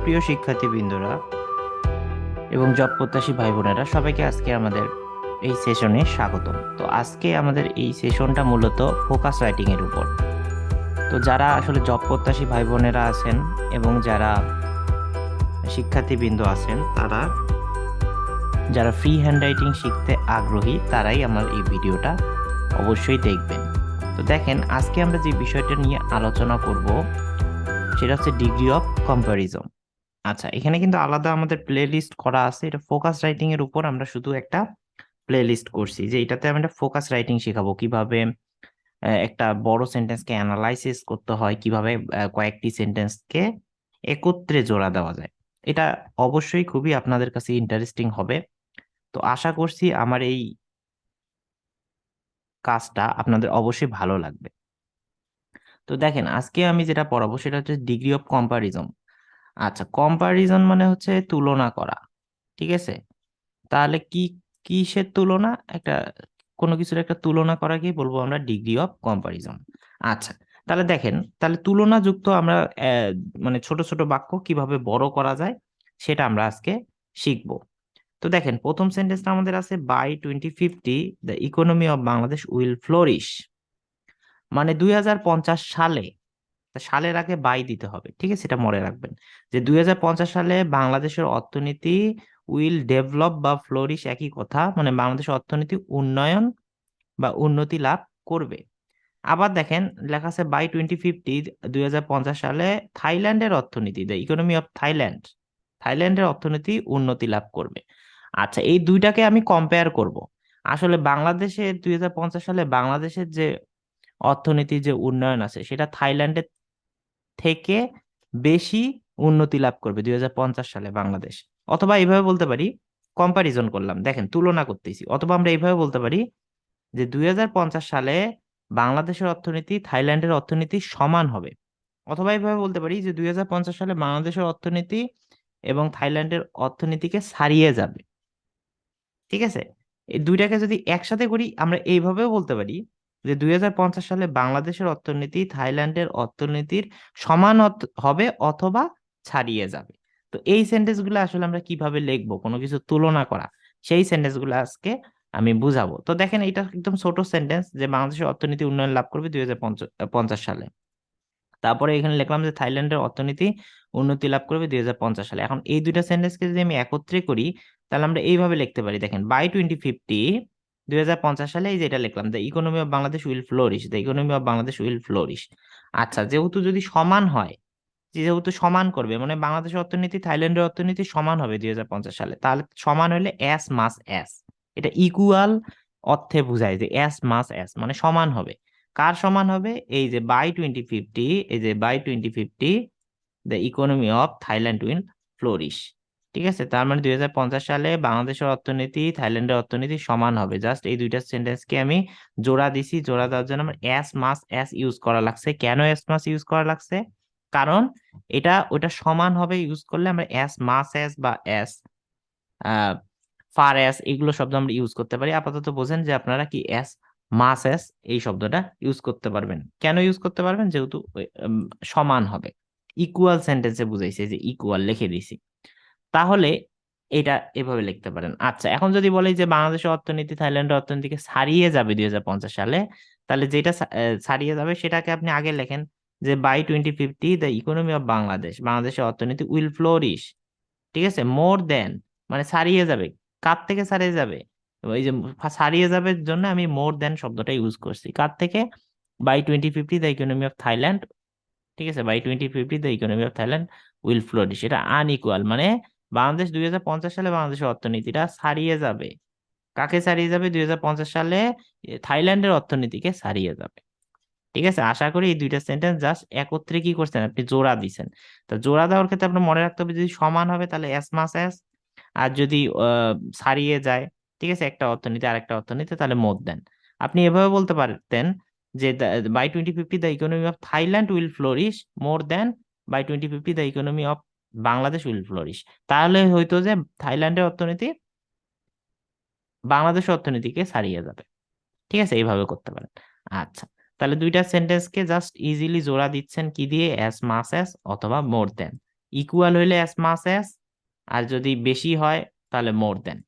প্রিয় শিক্ষার্থীবৃন্দরা এবং জব প্রত্যাশী ভাই বোনেরা সবাইকে আজকে আমাদের এই সেশনে স্বাগতম। তো আজকে আমাদের এই সেশনটা মূলত ফোকাস রাইটিং এর উপর। তো যারা আসলে জব প্রত্যাশী ভাই বোনেরা আছেন এবং যারা শিক্ষার্থীবৃন্দ আছেন, যারা ফ্রি হ্যান্ড রাইটিং শিখতে আগ্রহী তারাই আমার এই ভিডিওটা অবশ্যই দেখবেন। তো দেখেন, আজকে আমরা যে বিষয়টা নিয়ে আলোচনা করব সেটা হচ্ছে ডিগ্রি অফ কম্প্যারিজন। আচ্ছা, এখানে কিন্তু আলাদা আমাদের প্লে লিস্ট করা আছে। এটা ফোকাস রাইটিং এর উপর আমরা শুধু একটা প্লে লিস্ট করছি, যে এটাতে আমরা ফোকাস রাইটিং শেখাবো কিভাবে একটা বড় সেন্টেন্সকে অ্যানালাইসিস করতে হয়, কিভাবে কয়েকটি সেন্টেন্সকে একত্রে জোড়া দেওয়া যায়। এটা অবশ্যই খুবই আপনাদের কাছে ইন্টারেস্টিং হবে। তো আশা করছি আমার এই কাজটা আপনাদের অবশ্যই ভালো লাগবে। তো দেখেন, আজকে আমি যেটা পড়াবো সেটা হচ্ছে ডিগ্রি অফ কম্পারিজন। আচ্ছা, কম্পারিজন মানে হচ্ছে তুলনা করা, ঠিক আছে? তাহলে কিসের তুলনা? একটা কোনো কিছুর একটা তুলনা করাকে বলবো আমরা ডিগ্রি অফ কম্পারিজন। আচ্ছা, তাহলে দেখেন, তাহলে তুলনা যুক্ত আমরা মানে ছোট ছোট বাক্য কিভাবে বড় করা যায় সেটা আমরা আজকে শিখবো। তো দেখেন, প্রথম সেন্টেন্সটা আমাদের আছে by 2050 the economy of Bangladesh will flourish. মানে 2050 সালে, তা সালের আগে বাই দিতে হবে, ঠিক আছে? এটা মনে রাখবেন যে 2050 সালে বাংলাদেশের অর্থনীতি উইল ডেভেলপ বা ফ্লোরিশ একই কথা, মানে বাংলাদেশের অর্থনীতি উন্নয়ন বা উন্নতি লাভ করবে। আবার দেখেন, লেখা আছে বাই 2050 2050 সালে থাইল্যান্ডের অর্থনীতি, দ্য ইকোনমি অফ থাইল্যান্ড, থাইল্যান্ডের অর্থনীতি উন্নতি লাভ করবে। আচ্ছা, এই দুইটাকে আমি কম্পেয়ার করব। আসলে বাংলাদেশে 2050 সালে বাংলাদেশের যে অর্থনীতির যে উন্নয়ন আছে সেটা থাইল্যান্ডের থেকে বেশি উন্নতি লাভ করবে 2050 সালে বাংলাদেশ। অথবা এইভাবে বলতে পারি, কম্পারিজন করলাম, দেখেন তুলনা করতেছি। অথবা আমরা এইভাবে বলতে পারি যে 2050 সালে বাংলাদেশের অর্থনীতি থাইল্যান্ডের অর্থনীতি সমান হবে। অথবা এইভাবে বলতে পারি যে 2050 সালে বাংলাদেশের অর্থনীতি এবং থাইল্যান্ডের অর্থনীতিকে ছাড়িয়ে যাবে, ঠিক আছে? এই দুইটাকে যদি একসাথে করি আমরা এইভাবেও বলতে পারি যে 2050 সালে বাংলাদেশের অর্থনীতি থাইল্যান্ডের অর্থনীতির সমান হবে অথবা ছাড়িয়ে যাবে। তো এই সেন্টেন্স গুলো আসলে আমরা কিভাবে লিখবো, কোনো কিছু তুলনা করা, সেই সেন্টেন্স গুলো আজকে আমি বুঝাবো। তো দেখেন, এটা একদম ছোট সেন্টেন্স যে বাংলাদেশের অর্থনীতি উন্নয়ন লাভ করবে 2050 সালে। তারপরে এখানে লিখলাম যে থাইল্যান্ডের অর্থনীতি উন্নতি লাভ করবে 2050 সালে। এখন এই দুইটা সেন্টেন্সকে যদি আমি একত্রে করি তাহলে আমরা এইভাবে লিখতে পারি, দেখেন বাই 2050 2050 সালে এই যেটা লিখলাম, the economy of Bangladesh will flourish, the economy of Bangladesh will flourish. আচ্ছা, যেহেতু যদি সমান হয়, যেহেতু সমান করবে মানে বাংলাদেশের অর্থনীতি থাইল্যান্ডের অর্থনীতি সমান হবে 2050 সালে, তাহলে সমান হলে অ্যাস মাস অ্যাস, এটা ইকুয়াল অর্থে বোঝায় যে অ্যাস মাস অ্যাস মানে সমান হবে। কার সমান হবে? এই যে বাই 2050, এই যে by 2050 the economy of Thailand will flourish, ঠিক আছে? তার মানে 2050 সালে বাংলাদেশের অর্থনীতি থাইল্যান্ডের অর্থনীতি সমান হবে। জাস্ট এই দুইটা সেন্টেন্সকে আমি জোড়া দিছি। জোড়া দেওয়ার জন্য আমার অ্যাস মাস অ্যাস ইউজ করা লাগছে। কেন অ্যাস মাস ইউজ করা লাগছে? কারণ এটা ওটা সমান হবে ইউজ করলে আমরা অ্যাস মাস অ্যাস বা অ্যাস ফার অ্যাস এগুলো শব্দ আমরা ইউজ করতে পারি। আপাতত বোঝেন যে আপনারা কি অ্যাস মাস অ্যাস এই শব্দটা ইউজ করতে পারবেন। কেন ইউজ করতে পারবেন? যেহেতু সমান হবে, ইকুয়াল সেন্টেন্সে বুঝাইছে, যে ইকুয়াল লিখে দিছি। তাহলে এটা এভাবে লিখতে পারেন। আচ্ছা, এখন যদি বলি যে বাংলাদেশের অর্থনীতি থাইল্যান্ডের অর্থনীতিকে ছাড়িয়ে যাবে 2050 সালে, তাহলে যেটা ছাড়িয়ে যাবে সেটাকে আপনি আগে লেখেন যে by 2050 the economy of Bangladesh, বাংলাদেশের অর্থনীতি উইল ফ্লোরিশ, ঠিক আছে? মোর দেন মানে ছাড়িয়ে যাবে। কার থেকে ছাড়িয়ে যাবে? ওই যে ছাড়িয়ে যাবে জন্য আমি মোর দেন শব্দটা ইউজ করছি। কার থেকে? By 2050 the economy of Thailand, ঠিক আছে? By 2050 the economy of Thailand will flourish. এটা আনইকুয়াল মানে বাংলাদেশ 2050 সালে বাংলাদেশের অর্থনীতিটা ছাড়িয়ে যাবে। কাকে ছাড়িয়ে যাবে? 2050 সালে থাইল্যান্ডের অর্থনীতিকে ছাড়িয়ে যাবে, ঠিক আছে? আশা করি এই দুইটা সেন্টেন্স জাস্ট একত্রে কি করছেন, আপনি জোড়া দিছেন। তো জোড়া দেওয়ার ক্ষেত্রে আপনার মনে রাখতে হবে, যদি সমান হবে তাহলে এস মাস এস, আর যদি ছাড়িয়ে যায়, ঠিক আছে, একটা অর্থনীতি আরেকটা অর্থনীতি, তাহলে মোর দেন। আপনি এভাবে বলতে পারতেন যে by 2050 the economy of Thailand will flourish more than by 2050 the economy of Bangladesh will flourish. তাহলে হয়তো যে থাইল্যান্ডের অর্থনীতি বাংলাদেশের অর্থনীতিকে ছাড়িয়ে যাবে, ঠিক আছে? এইভাবে করতে পারেন। আচ্ছা, তাহলে দুইটা সেন্টেন্সকে জাস্ট ইজিলি জোড়া দিচ্ছেন কি দিয়ে? অ্যাস মাস অ্যাস অথবা মোর দেন। ইকুয়াল হইলে অ্যাজ মাস অ্যাজ, আর যদি বেশি হয় তাহলে মোর দেন,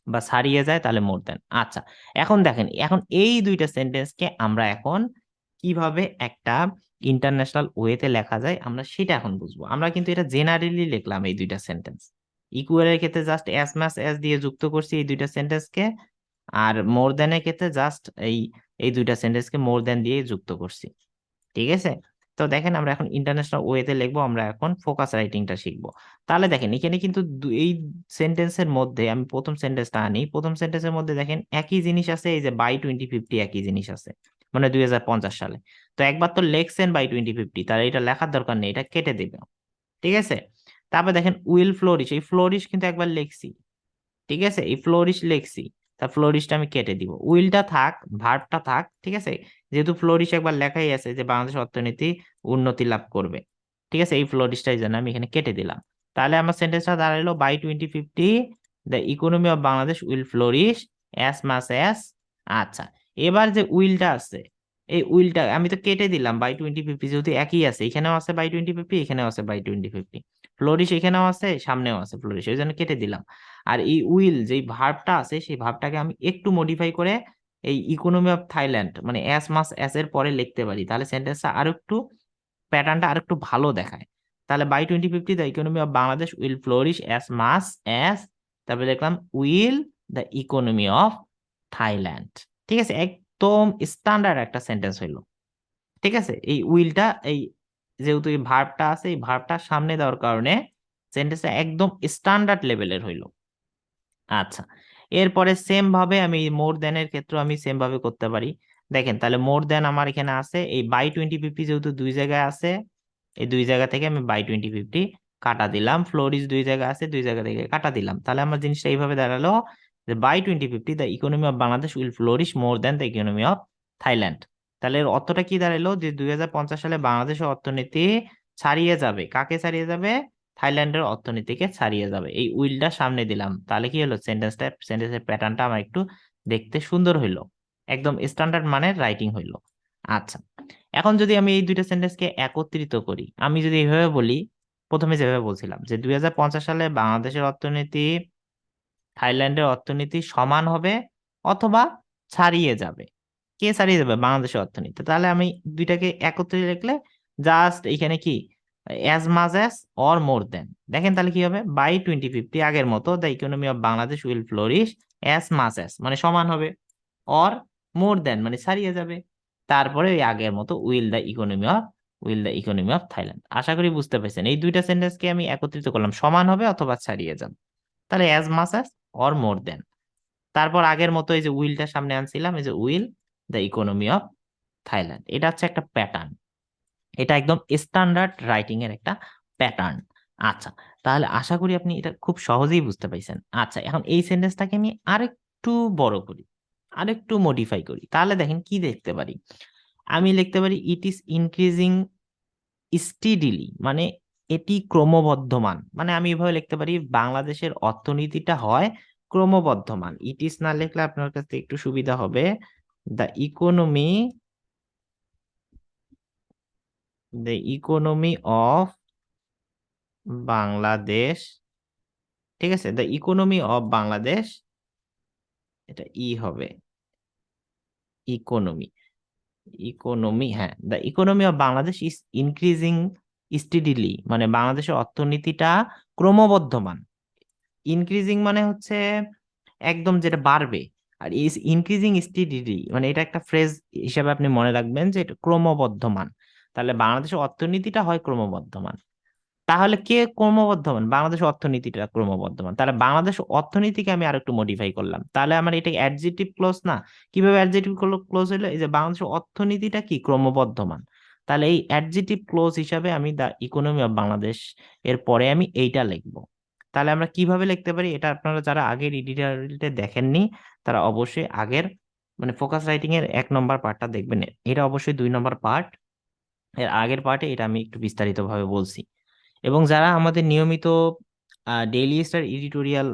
বা ছাড়িয়ে যায় তাহলে মোর দেন। আচ্ছা, এখন দেখেন, এখন এই দুইটা সেন্টেন্সকে আমরা এখন কিভাবে একটা ইন্টারন্যাশনাল ওয়েতে লেখা যায় আমরা সেটা এখন বুঝবো। আমরা কিন্তু এটা জেনারেলি লিখলাম এই দুইটা সেন্টেন্স। ইকুয়ালের ক্ষেত্রে জাস্ট অ্যাজ মাস অ্যাজ দিয়ে যুক্ত করছি এই দুইটা সেন্টেন্সকে, আর মোর দেনের ক্ষেত্রে জাস্ট এই এই দুইটা সেন্টেন্সকে মোর দেন দিয়ে যুক্ত করছি। ঠিক আছে? তো দেখেন আমরা এখন ইন্টারন্যাশনাল ওয়েতে লিখবো, আমরা এখন ফোকাস রাইটিংটা শিখবো। তাহলে দেখেন এখানে কিন্তু এই সেন্টেন্সের মধ্যে আমি প্রথম সেন্টেন্সটা আনি, প্রথম সেন্টেন্সের মধ্যে দেখেন একই জিনিস আছে, এই যে বাই 2050 একই জিনিস আছে, মানে 2050 সালে। তো একবার তো লেখছেন বাই 2050, তাহলে এটা লেখার দরকার নেই, এটা কেটে দেবে। ঠিক আছে? তারপর দেখেন উইল ফ্লোরিশ, এই ফ্লোরিশ কিন্তু একবার লিখছি। ঠিক আছে, এই ফ্লোরিশ লেখছি, তা ফ্লোরিশটা আমি কেটে দিব, উইলটা থাক, ভার্বটা থাক। ঠিক আছে, যেহেতু ফ্লোরিশ একবার লেখাই আছে যে বাংলাদেশ অর্থনীতি উন্নতি লাভ করবে। ঠিক আছে, এই ফ্লোরিশটাই জন্য আমি এখানে কেটে দিলাম। তাহলে আমার সেন্টেন্সটা দাঁড়ালো by 2050 the economy of Bangladesh will flourish as much as. আচ্ছা, এবার যে উইলটা আছে, এই উইলটা আমি তো কেটে দিলাম, বাই 2050 যেহেতু একই আছে, এখানেও আছে বাই 2050, এখানেও আছে বাই 2050, ফ্লোরিশ এখানেও আছে সামনেও আছে ফ্লোরিশ, ওই জন্য কেটে দিলাম। আর এই উইল যেই ভার্বটা আছে সেই ভার্বটাকে আমি একটু মডিফাই করে এই ইকোনমি অফ থাইল্যান্ড মানে অ্যাস মাস অ্যাস এর পরে লিখতে পারি, তাহলে সেন্টেন্সটা আরো একটু, প্যাটার্নটা আরো একটু ভালো দেখায়। তাহলে by 2050 the economy of Bangladesh will flourish as much as, তারপরে লিখলাম will the economy of Thailand. ঠিক আছে, একদম স্ট্যান্ডার্ড একটা সেন্টেন্স হইলো। ঠিক আছে, এই উইলটা এই যেহেতু এই ভার্বটা আছে, এই ভার্বটা সামনে দেওয়ার কারণে সেন্টেন্সটা একদম স্ট্যান্ডার্ড লেভেলের হইলো। আচ্ছা, এরপরে সেম ভাবে আমি মোর দেন এর ক্ষেত্রে আমি সেম ভাবে করতে পারি। দেখেন তাহলে মোর দেন আমার এখানে আছে, এই বাই 2050 যেহেতু দুই জায়গায় আছে, এই দুই জায়গা থেকে আমি বাই 2050 কাটা দিলাম, ফ্লোরিস দুই জায়গা আছে, দুই জায়গা থেকে কাটা দিলাম। তাহলে আমার জিনিসটা এইভাবে দাঁড়ালো যে by 2050 the economy of Bangladesh will flourish more than the economy of Thailand. তাহলে এর অর্থটা কি দাঁড়ালো যে 2050 সালে বাংলাদেশের অর্থনীতি ছাড়িয়ে যাবে, কাকে ছাড়িয়ে যাবে? থাইল্যান্ডের অর্থনীতিকে ছাড়িয়ে যাবে। এই উইলটা সামনে দিলাম, তাহলে কি হলো, সেন্টেন্সের প্যাটার্নটা আমার একটু দেখতে সুন্দর হইলো, একদম স্ট্যান্ডার্ড মানের রাইটিং হইলো। আচ্ছা, এখন যদি আমি এই দুইটা সেন্টেন্সকে একত্রিত করি, আমি যদি এইভাবে বলি, প্রথমে যেভাবে বলছিলাম যে 2050 সালে বাংলাদেশের অর্থনীতি থাইল্যান্ডের অর্থনীতি সমান হবে অথবা ছাড়িয়ে যাবে। কে ছাড়িয়ে যাবে? বাংলাদেশের অর্থনীতি। তাহলে আমি দুইটাকে একত্রে লিখলে জাস্ট এখানে কি as much as or more than, দেখেন তাহলে কি হবে, বাই 2050 আগের মতো the economy of Bangladesh will flourish as much as মানে সমান হবে, অর মোর দেন মানে ছাড়িয়ে যাবে, তারপরে ওই আগের মতো will the economy of Thailand. আশা করি বুঝতে পারছেন, এই দুইটা সেন্টেন্সকে আমি একত্রিত করলাম, সমান হবে অথবা ছাড়িয়ে যাবে, তাহলে as much as or more than. তারপর আগের মতো এই যে উইলটা সামনে আনছিলাম, এই যে will the economy of Thailand. এটা হচ্ছে একটা প্যাটার্ন, এটা একদম স্ট্যান্ডার্ড রাইটিং এর একটা প্যাটার্ন। আচ্ছা, তাহলে আশা করি আপনি এটা খুব সহজেই বুঝতে পাইছেন। আচ্ছা, এখন এই সেন্টেন্সটাকে আমি আরেকটু বড় করি, আরেকটু মডিফাই করি, তাহলে দেখেন কি দেখতে পারি। আমি লিখতে পারি ইট ইজ ইনক্রিজিং স্টিডিলি, মানে এটি ক্রমবর্ধমান, মানে আমি এভাবে লিখতে পারি বাংলাদেশের অর্থনীতিটা হয় ক্রমবর্ধমান। ইট ইজ না লিখলে আপনার কাছে একটু সুবিধা হবে, the economy, the economy of Bangladesh. ঠিক আছে, দ্য ইকোনমি অফ বাংলাদেশ, এটা হবে ইকোনমি, হ্যাঁ, the economy of Bangladesh is increasing steadily, মানে বাংলাদেশের অর্থনীতিটা ক্রমবর্ধমান। ইনক্রিজিং মানে হচ্ছে একদম যেটা বাড়বে, আর ইজ ইনক্রিজিং স্টিডিলি মানে এটা একটা ফ্রেজ হিসাবে আপনি মনে রাখবেন যে এটা ক্রমবর্ধমান। তাহলে বাংলাদেশের অর্থনীতিটা হয় ক্রমবর্ধমান। তাহলে কে ক্রমবর্ধমান? বাংলাদেশ অর্থনীতিটা ক্রমবর্ধমান। তাহলে বাংলাদেশ অর্থনীতিকে আমি আরেকটু মডিফাই করলাম, তাহলে আমার এটা অ্যাডজেক্টিভ ক্লোজ না? কিভাবে অ্যাডজেক্টিভ ক্লোজ হলো? এই যে বাংলাদেশ অর্থনীতিটা কি ক্রমবর্ধমান, তাহলে এই অ্যাডজেক্টিভ ক্লোজ হিসাবে আমি দা ইকোনমি অফ বাংলাদেশ এর পরে আমি এইটা লিখবো। তাহলে আমরা কিভাবে লিখতে পারি এটা আপনারা যারা আগের এডিটোরিয়ালটা দেখেননি তারা অবশ্যই আগের মানে ফোকাস রাইটিং এর 1 নম্বর পার্টটা দেখবেন, এটা অবশ্যই 2 নম্বর পার্ট, এর আগের পার্টে এটা আমি একটু বিস্তারিত ভাবে বলছি। এবং যারা আমাদের নিয়মিত ডেইলি স্টার এডিটোরিয়াল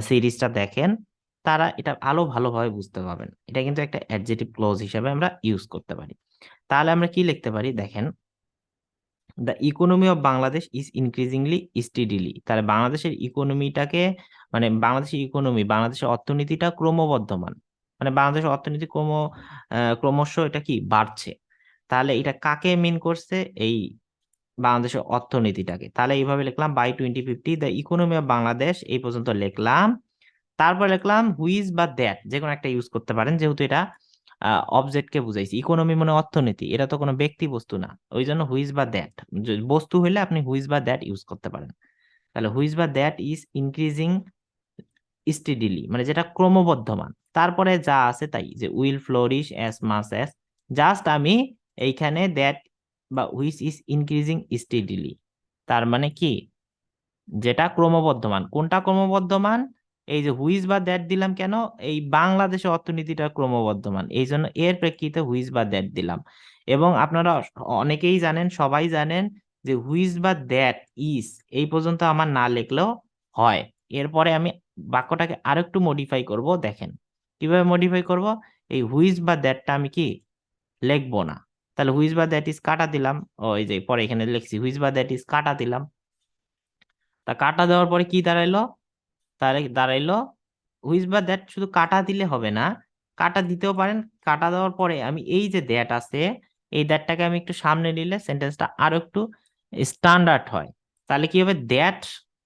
সিরিজটা দেখেন তারা এটা আরো ভালোভাবে বুঝতে পারবেন, এটা কিন্তু একটা অ্যাডজেক্টিভ ক্লজ হিসেবে আমরা ইউজ করতে পারি। তাহলে আমরা কি লিখতে পারি দেখেন, the economy of Bangladesh is increasingly steadily, তাহলে বাংলাদেশের ইকোনমিটাকে, মানে বাংলাদেশের ইকোনমি, বাংলাদেশের অর্থনীতিটা ক্রমবর্ধমান, মানে বাংলাদেশের অর্থনীতি ক্রমশ এটা কি বাড়ছে। তাহলে এটা কাকে মিন করছে, এই বাংলাদেশের অর্থনীতিটাকে। তাহলে এইভাবে লিখলাম by 2050 the economy of Bangladesh, এই পর্যন্ত লিখলাম। তারপর লিখলাম হুইজ বা দ্যাট, যে কোনো একটা ইউজ করতে পারেন, যেহেতু এটা অবজেক্টকে বুঝাইছি। ইকোনমি মানে অর্থনীতি, এটা তো কোনো ব্যক্তি বস্তু না, ওই জন্য হুইজ বা দ্যাট। বস্তু হইলে আপনি হুইজ বা দ্যাট ইউজ করতে পারেন। তাহলে হুইজ বা দ্যাট ইজ ইনক্রিজিং স্টেডিলি, মানে যেটা ক্রমবর্ধমান। তারপরে যা আছে তাই, যে will flourish as much as, just আমি এইখানে দ্যাট বা হুইচ ইজ ইনক্রিজিং স্টেডিলি, তার মানে কি, যেটা ক্রমবর্ধমান। কোনটা ক্রমবর্ধমান, এই যে হুইজ বা দ্যাট দিলাম কেন, এই বাংলাদেশের অর্থনীতিটা ক্রমবর্ধমান, এই জন্য এর প্রেক্ষিতে হুইজ বা দ্যাট দিলাম। এবং আপনারা অনেকেই জানেন, সবাই জানেন যে হুইজ বা দ্যাট ইজ এই পর্যন্ত আমার না লিখলেও হয়। এরপরে আমি বাক্যটাকে আরেকটু মডিফাই করব, দেখেন কিভাবে মডিফাই করব। এই হুইজ বা দ্যাটটা আমি কি লিখবো না, তাহলে হুইজ বা দ্যাট ইজ কাটা দিলাম। ও এই যে পরে এখানে লিখছি হুইজ বা দ্যাট ইজ কাটা দিলাম। তা কাটা দেওয়ার পরে কি দাঁড়াইলো, তাহলে দাঁড়াইলো হুইজ বা দ্যাট, শুধু কাটা দিলে হবে না, কাটা দিতেও পারেন। কাটা দেওয়ার পরে আমি এই যে দ্যাট আছে, এই দ্যাটটাকে আমি একটু সামনে নিলে সেন্টেন্সটা আরো একটু স্ট্যান্ডার্ড হয়। তাহলে কি হবে, that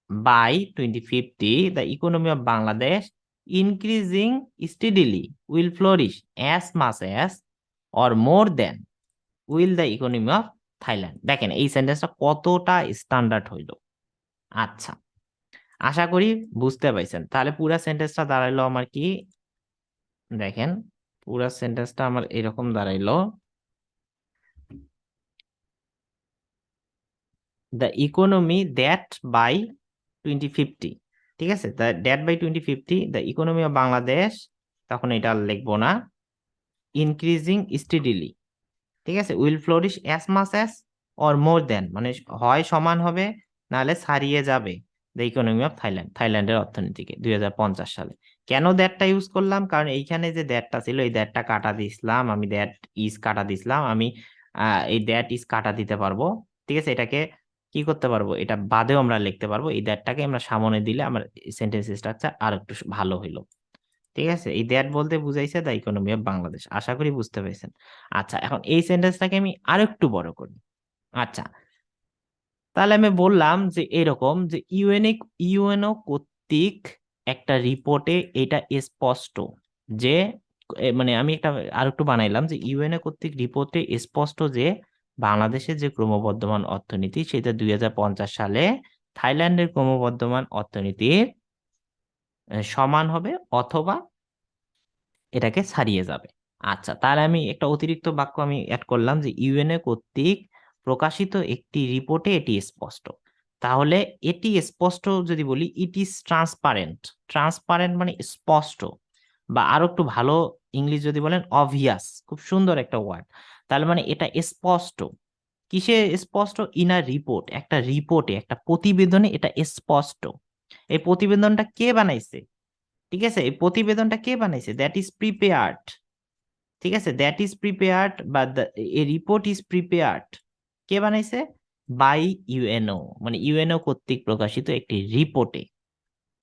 by 2050 the economy of Bangladesh increasing steadily will flourish as much as or more than will the economy of Thailand. দেখেন এই সেন্টেন্সটা কতটা স্ট্যান্ডার্ড হইলো। আচ্ছা, আশা করি বুঝতে পাইছেন। তাহলে পুরা সেন্টেন্সটা দাঁড়াইলো আমার কি, দেখেন পুরা সেন্টেন্সটা আমার এরকম দাঁড়াইলো, দ্য ইকোনমি দ্যাট বাই 2050, ঠিক আছে, that by 2050 the economy of Bangladesh, তখন এটা আর লিখবো না, ইনক্রিজিং স্টেডিলি, ঠিক আছে, will flourish as much as or more than, মানে হয় সমান হবে, নাহলে ছাড়িয়ে যাবে দ্য ইকোনমি অফ থাইল্যান্ড, থাইল্যান্ডের অর্থনীতিকে 2050 সালে। কেন দ্যাটটা ইউজ করলাম, কারণ এইখানে যে দ্যাটটা ছিল এই দ্যাটটা কাটা দিছিলাম, আমি দ্যাট ইজ কাটা দিছিলাম, আমি এই দ্যাট ইজ কাটা দিতে পারবো, ঠিক আছে। এটাকে কি করতে পারবো, এটা বাদেও আমরা লিখতে পারবো, এই দ্যাটটাকে আমরা সামনে দিলে আমার সেন্টেন্স স্ট্রাকচার আর একটু ভালো হইলো। ঠিক আছে, এই দ্যাট বলতে বুঝাইছে দ্য ইকোনমি অফ বাংলাদেশ, আশা করি বুঝতে পেরেছেন। আচ্ছা, এখন এই সেন্টেন্সটাকে আমি আরেকটু বড় করি। আচ্ছা, তাহলে আমি বললাম যে এরকম যে ইউএনও কর্তৃক একটা রিপোর্টে এটা স্পষ্ট যে, মানে আমি একটা আরেকটু বানাইলাম যে ইউএনও কর্তৃক রিপোর্টে স্পষ্ট যে বাংলাদেশের যে ক্রমবর্ধমান অর্থনীতি সেটা 2050 সালে থাইল্যান্ডের ক্রমবর্ধমান অর্থনীতির সমান হবে অথবা এটাকে ছাড়িয়ে যাবে। আচ্ছা, তাহলে আমি একটা অতিরিক্ত বাক্য আমি অ্যাড করলাম যে ইউএনএ কর্তৃক প্রকাশিত একটি রিপোর্টে এটি স্পষ্ট। তাহলে এটি স্পষ্ট যদি বলি, ইট ইজ ট্রান্সপারেন্ট। ট্রান্সপারেন্ট মানে স্পষ্ট, বা আরো একটু ভালো ইংলিশ যদি বলেন অবভিয়াস, খুব সুন্দর একটা ওয়ার্ড। তাহলে মানে এটা স্পষ্ট, কিসে স্পষ্ট, ইন আ রিপোর্ট, একটা রিপোর্টে, একটা প্রতিবেদনে এটা স্পষ্ট। এই প্রতিবেদনটা কে বানাইছে, ঠিক আছে, এই প্রতিবেদনটা কে বানাইছে, দ্যাট ইজ প্রিপেয়ার্ড, ঠিক আছে, দ্যাট ইজ প্রিপেয়ার্ড বা এ রিপোর্ট ইজ প্রিপেয়ার্ড, কে বানাইছে, বাই ইউএনও, মানে ইউএনও কর্তৃক প্রকাশিত একটি রিপোর্টে,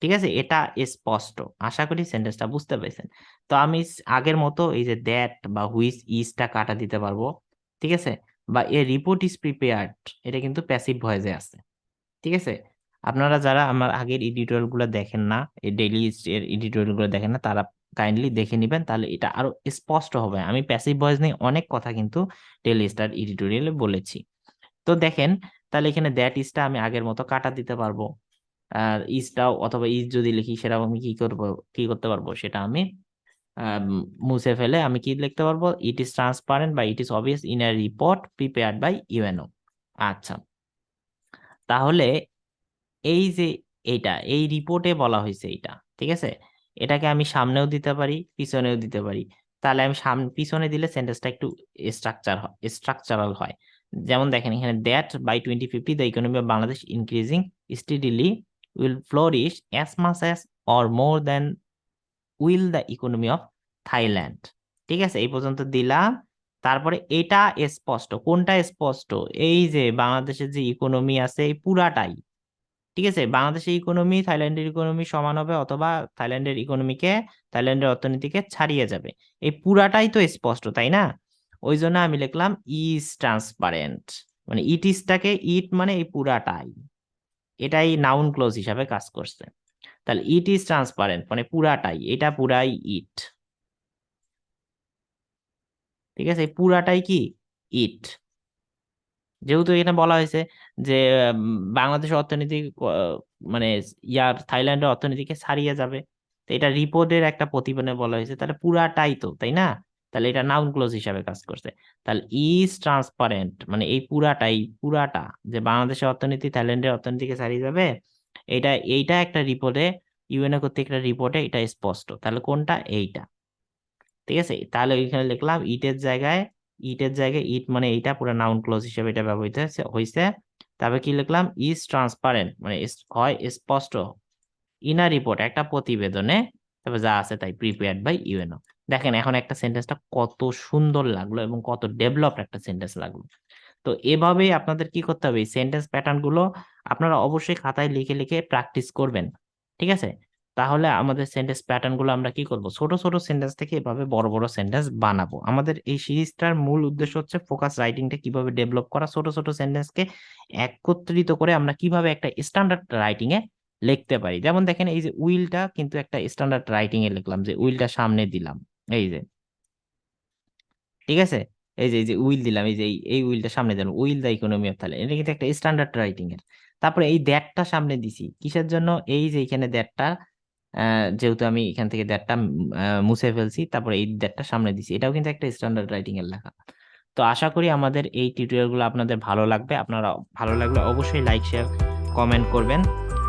ঠিক আছে, এটা স্পষ্ট। আশা করি সেন্টেন্সটা বুঝতে পেরেছেন। তো আমি আগের মতো এই যে দ্যাট বা হুইচ ইজটা কাটা দিতে পারবো, ঠিক আছে, বা এ রিপোর্ট ইজ প্রিপেয়ার্ড, এটা কিন্তু প্যাসিভ ভয়েসে আছে, ঠিক আছে। আপনারা যারা আমার আগের এডিটোরিয়াল গুলো দেখেন না, এই ডেইলি এর এডিটোরিয়াল গুলো দেখেন না, তারা কাইন্ডলি দেখে নিবেন, তাহলে এটা আরো স্পষ্ট হবে। আমি প্যাসিভ ভয়েস নিয়ে অনেক কথা কিন্তু ডেইলি স্টার এডিটোরিয়ালে বলেছি। তো দেখেন, তাহলে এখানে দ্যাট ইজটা আমি আগের মতো কাটা দিতে পারবো, আর ইজটাও, অথবা ইজ যদি লিখি সেটাও আমি কি করতে পারবো, সেটা আমি আহ, মুছে ফেলে আমি কি লিখতে পারবো, ইট ইজ ট্রান্সপারেন্ট বা it is obvious in a report prepared by UNO. আচ্ছা, তাহলে এই যে এই রিপোর্টে বলা হয়েছে এটা, ঠিক আছে, এটাকে আমি সামনেও দিতে পারি পিছনেও দিতে পারি। তাহলে আমি সামনে পিছনে দিলে সেন্টেন্সটা একটু স্ট্রাকচারাল হয়। যেমন দেখেন এখানে that by 2050 the economy of Bangladesh increasing steadily will flourish as much as or more than will the economy of Thailand. ঠিক আছে, এই পর্যন্ত দিলাম। তারপরে এটা স্পষ্ট, কোনটা স্পষ্ট? এই যে বাংলাদেশের যে ইকোনমি আছে এই পুরাটাই, ঠিক আছে, বাংলাদেশের ইকোনমি থাইল্যান্ডের ইকোনমি সমান হবে, অথবা থাইল্যান্ডের ইকোনমিকে, থাইল্যান্ডের অর্থনীতিকে ছাড়িয়ে যাবে। এই পুরাটাই তো স্পষ্ট, তাই না? ওই জন্য আমি লিখলাম ইজ ট্রান্সপারেন্ট, মানে ইট ইজটাকে, ইট মানে এই পুরাটাই, এটাই নাউন ক্লোজ হিসাবে কাজ করছে। তাহলে ইট ইজ ট্রান্সপারেন্ট মানে পুরাটাই, এটা পুরাই ইট, ঠিক আছে, এই পুরাটাই কি ইট। যেহেতু এখানে বলা হয়েছে যে বাংলাদেশের অর্থনীতি মানে ইয়ার থাইল্যান্ডের অর্থনীতিকে ছাড়িয়ে যাবে, তো এটা রিপোর্টের একটা প্রতিবেদনে বলা হয়েছে, তাহলে পুরাটাই তো, তাই না? তাহলে এটা নাউন ক্লোজ হিসাবে কাজ করছে। তাহলে ইজ ট্রান্সপারেন্ট মানে এই পুরাটাই, পুরাটা, যে বাংলাদেশের অর্থনীতি থাইল্যান্ডের অর্থনীতিকে ছাড়িয়ে যাবে, এটা, এইটা একটা রিপোর্টে, ইউএনও কর্তৃক একটা রিপোর্টে এটা স্পষ্ট। তাহলে কোনটা? এইটা, ঠিক আছে। তাহলে ওইখানে লিখলাম ইটের জায়গায়, ইটের জায়গায় ইট মানে এইটা পুরো নাউন ক্লোজ হিসেবে এটা ব্যবহৃত হয়েছে। তারপরে কি লিখলাম? ইজ ট্রান্সপারেন্ট মানে হয় স্পষ্ট, ইন আ রিপোর্ট একটা প্রতিবেদনে, তারপর যা আছে তাই প্রিপেয়ার্ড বাই ইউএনও। দেখেন এখন একটা সেন্টেন্সটা কত সুন্দর লাগলো এবং কত ডেভেলপড একটা সেন্টেন্স লাগলো। তো এভাবেই আপনাদের কি করতে হবে, এই সেন্টেন্স প্যাটার্ন গুলো আপনারা অবশ্যই খাতায় লিখে লিখে প্র্যাকটিস করবেন, ঠিক আছে। তাহলে আমাদের সেন্টেন্স প্যাটার্ন গুলো আমরা কি করব, ছোট ছোট সেন্টেন্স থেকে এভাবে বড় বড় সেন্টেন্স বানাবো। আমাদের এই সিরিজটার মূল উদ্দেশ্য হচ্ছে ফোকাস রাইটিংটা কিভাবে ডেভেলপ করা, ছোট ছোট সেন্টেন্সকে একত্রিত করে আমরা কিভাবে একটা স্ট্যান্ডার্ড রাইটিং এ লিখতে পারি। যেমন দেখেন এই যে উইলটা কিন্তু একটা স্ট্যান্ডার্ড রাইটিং এ লিখলাম, যে উইলটা সামনে দিলাম, এই যে, ঠিক আছে, এই যে উইল দিলাম, এই যে এই উইলটা সামনে দিলাম, will the economy of Thailand, এটা কিন্তু একটা স্ট্যান্ডার্ড রাইটিং এর। তারপরে এই দ্যাটটা সামনে দিছি কিসের জন্য? এই যে এখানে দ্যাটটা, যেহেতু আমি এখান থেকে দ্যাটটা মুছে ফেলছি, তারপরে এই দ্যাটটা সামনে দিছি, এটাও কিন্তু একটা স্ট্যান্ডার্ড রাইটিং এর লেখা। তো আশা করি আমাদের এই টিউটোরিয়াল গুলো আপনাদের ভালো লাগবে। আপনারা ভালো লাগলে অবশ্যই লাইক শেয়ার কমেন্ট করবেন,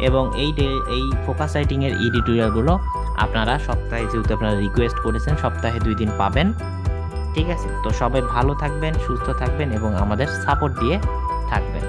এবং এই ফোকাস রাইটিং এর এই টিউটোরিয়াল গুলো আপনারা সপ্তাহে, যেহেতু আপনারা রিকোয়েস্ট করেছেন, সপ্তাহে 2 দিন পাবেন, ঠিক আছে। তো সবাই ভালো থাকবেন, সুস্থ থাকবেন এবং আমাদের সাপোর্ট দিয়ে থাকবেন।